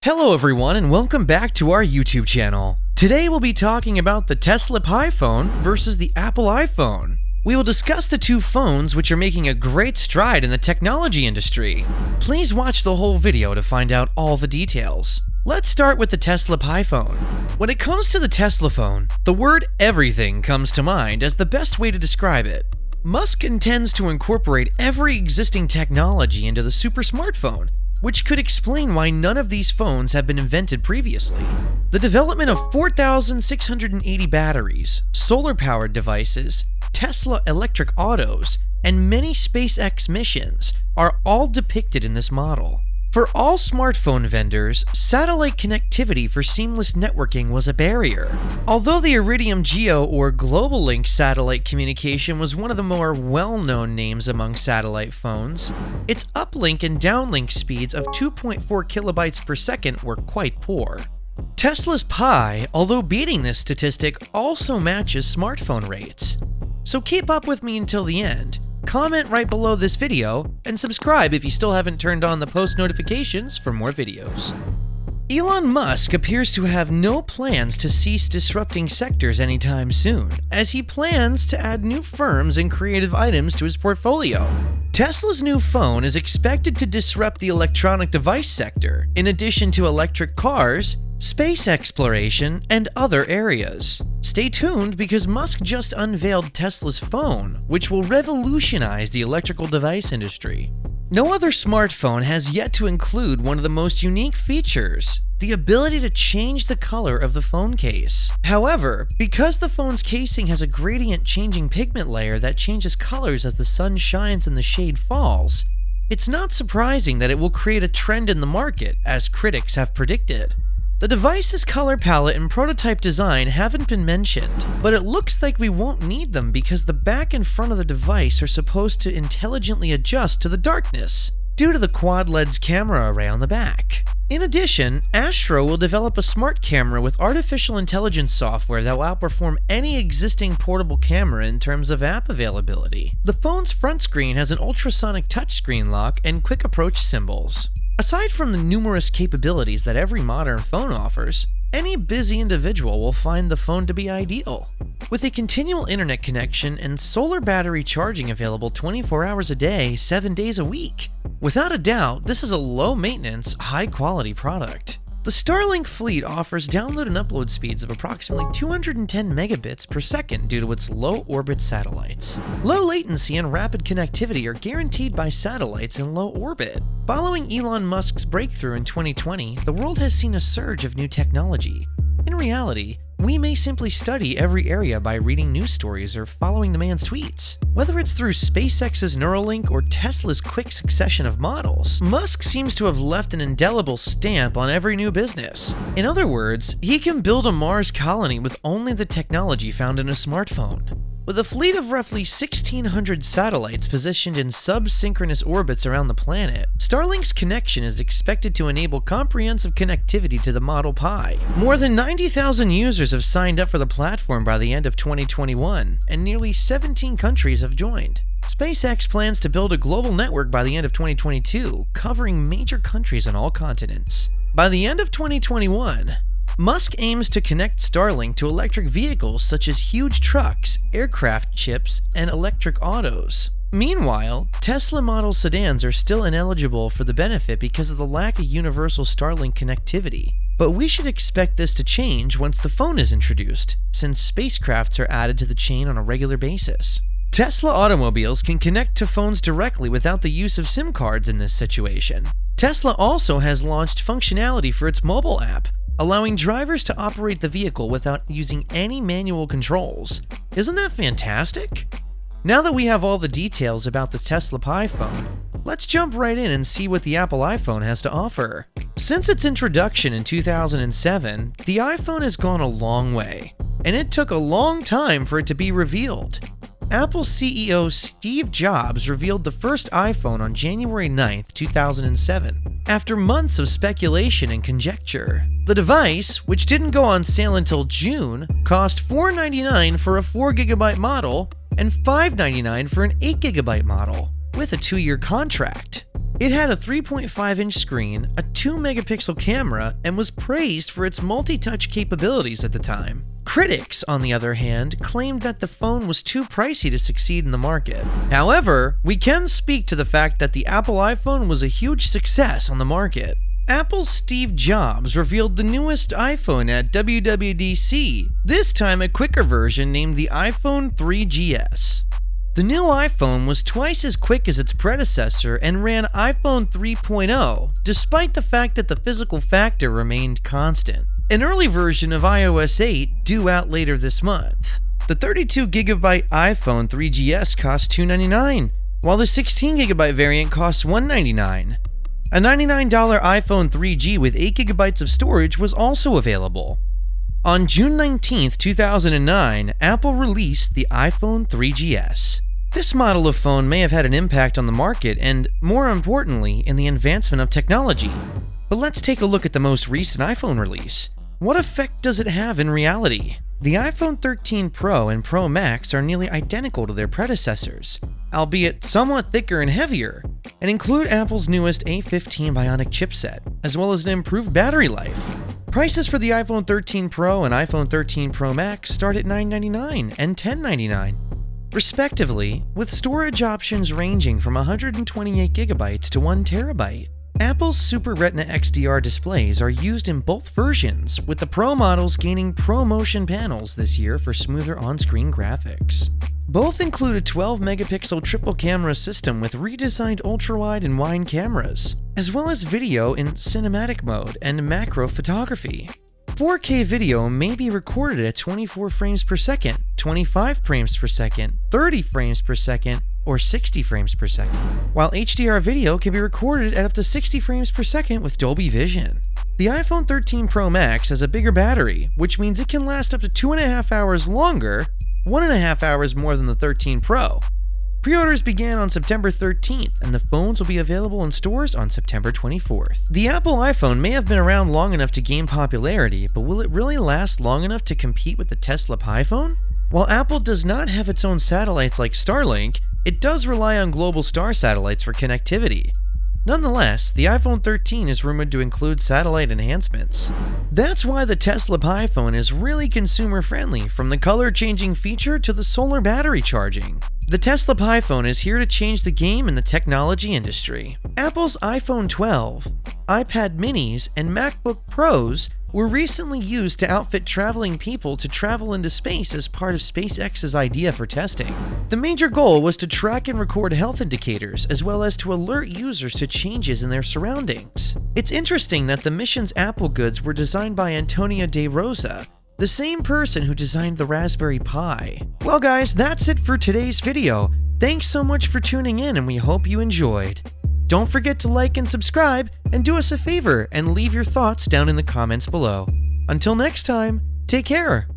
Hello everyone and welcome back to our YouTube channel. Today we'll be talking about the Tesla Pi phone versus the Apple iPhone. We will discuss the two phones which are making a great stride in the technology industry. Please watch the whole video to find out all the details. Let's start with the Tesla Pi phone. When it comes to the Tesla phone, the word everything comes to mind as the best way to describe it. Musk intends to incorporate every existing technology into the super smartphone, which could explain why none of these phones have been invented previously. The development of 4,680 batteries, solar-powered devices, Tesla electric autos, and many SpaceX missions are all depicted in this model. For all smartphone vendors, satellite connectivity for seamless networking was a barrier. Although the Iridium GEO or Global Link satellite communication was one of the more well-known names among satellite phones, its uplink and downlink speeds of 2.4 kilobytes per second were quite poor. Tesla's Pi, although beating this statistic, also matches smartphone rates. So keep up with me until the end. Comment right below this video, and subscribe if you still haven't turned on the post notifications for more videos. Elon Musk appears to have no plans to cease disrupting sectors anytime soon, as he plans to add new firms and creative items to his portfolio. Tesla's new phone is expected to disrupt the electronic device sector, in addition to electric cars, space exploration, and other areas. Stay tuned because Musk just unveiled Tesla's phone, which will revolutionize the electrical device industry. No other smartphone has yet to include one of the most unique features, the ability to change the color of the phone case. However, because the phone's casing has a gradient changing pigment layer that changes colors as the sun shines and the shade falls, it's not surprising that it will create a trend in the market, as critics have predicted. The device's color palette and prototype design haven't been mentioned, but it looks like we won't need them because the back and front of the device are supposed to intelligently adjust to the darkness, due to the quad lens camera array on the back. In addition, Astro will develop a smart camera with artificial intelligence software that will outperform any existing portable camera in terms of app availability. The phone's front screen has an ultrasonic touchscreen lock and quick approach symbols. Aside from the numerous capabilities that every modern phone offers, any busy individual will find the phone to be ideal. With a continual internet connection and solar battery charging available 24 hours a day, 7 days a week. Without a doubt, this is a low-maintenance, high-quality product. The Starlink fleet offers download and upload speeds of approximately 210 megabits per second due to its low-orbit satellites. Low latency and rapid connectivity are guaranteed by satellites in low orbit. Following Elon Musk's breakthrough in 2020, the world has seen a surge of new technology. In reality, we may simply study every area by reading news stories or following the man's tweets. Whether it's through SpaceX's Neuralink or Tesla's quick succession of models, Musk seems to have left an indelible stamp on every new business. In other words, he can build a Mars colony with only the technology found in a smartphone. With a fleet of roughly 1,600 satellites positioned in sub-synchronous orbits around the planet, Starlink's connection is expected to enable comprehensive connectivity to the Model Pi. More than 90,000 users have signed up for the platform by the end of 2021, and nearly 17 countries have joined. SpaceX plans to build a global network by the end of 2022, covering major countries on all continents. By the end of 2021, Musk aims to connect Starlink to electric vehicles such as huge trucks, aircraft chips, and electric autos. Meanwhile, Tesla model sedans are still ineligible for the benefit because of the lack of universal Starlink connectivity. But we should expect this to change once the phone is introduced, since spacecrafts are added to the chain on a regular basis. Tesla automobiles can connect to phones directly without the use of SIM cards in this situation. Tesla also has launched functionality for its mobile app, allowing drivers to operate the vehicle without using any manual controls. Isn't that fantastic? Now that we have all the details about the Tesla Pi phone, let's jump right in and see what the Apple iPhone has to offer. Since its introduction in 2007, the iPhone has gone a long way, and it took a long time for it to be revealed. Apple CEO Steve Jobs revealed the first iPhone on January 9, 2007, after months of speculation and conjecture. The device, which didn't go on sale until June, cost $499 for a 4GB model and $599 for an 8GB model, with a 2-year contract. It had a 3.5-inch screen, a 2-megapixel camera, and was praised for its multi-touch capabilities at the time. Critics, on the other hand, claimed that the phone was too pricey to succeed in the market. However, we can speak to the fact that the Apple iPhone was a huge success on the market. Apple's Steve Jobs revealed the newest iPhone at WWDC, this time a quicker version named the iPhone 3GS. The new iPhone was twice as quick as its predecessor and ran iPhone 3.0, despite the fact that the physical factor remained constant. An early version of iOS 8 due out later this month. The 32GB iPhone 3GS costs $299, while the 16GB variant costs $199. A $99 iPhone 3G with 8GB of storage was also available. On June 19, 2009, Apple released the iPhone 3GS. This model of phone may have had an impact on the market and, more importantly, in the advancement of technology. But let's take a look at the most recent iPhone release. What effect does it have in reality? The iPhone 13 Pro and Pro Max are nearly identical to their predecessors, albeit somewhat thicker and heavier, and include Apple's newest A15 Bionic chipset, as well as an improved battery life. Prices for the iPhone 13 Pro and iPhone 13 Pro Max start at $999 and $1099, respectively, with storage options ranging from 128GB to 1TB. Apple's Super Retina XDR displays are used in both versions, with the Pro models gaining ProMotion panels this year for smoother on-screen graphics. Both include a 12-megapixel triple camera system with redesigned ultra-wide and wide cameras, as well as video in cinematic mode and macro photography. 4K video may be recorded at 24 frames per second, 25 frames per second, 30 frames per second, or 60 frames per second, while HDR video can be recorded at up to 60 frames per second with Dolby Vision. The iPhone 13 Pro Max has a bigger battery, which means it can last up to 2.5 hours longer, 1.5 hours more than the 13 Pro. Pre-orders began on September 13th, and the phones will be available in stores on September 24th. The Apple iPhone may have been around long enough to gain popularity, but will it really last long enough to compete with the Tesla Pi phone? While Apple does not have its own satellites like Starlink, it does rely on Globalstar satellites for connectivity. Nonetheless, the iPhone 13 is rumored to include satellite enhancements. That's why the Tesla Pi phone is really consumer-friendly, from the color-changing feature to the solar battery charging. The Tesla Pi phone is here to change the game in the technology industry. Apple's iPhone 12, iPad minis, and MacBook Pros were recently used to outfit traveling people to travel into space as part of SpaceX's idea for testing. The major goal was to track and record health indicators, as well as to alert users to changes in their surroundings. It's interesting that the mission's Apple goods were designed by Antonio De Rosa, the same person who designed the Raspberry Pi. Well guys, that's it for today's video. Thanks so much for tuning in, and we hope you enjoyed. Don't forget to like and subscribe, and do us a favor and leave your thoughts down in the comments below. Until next time, take care.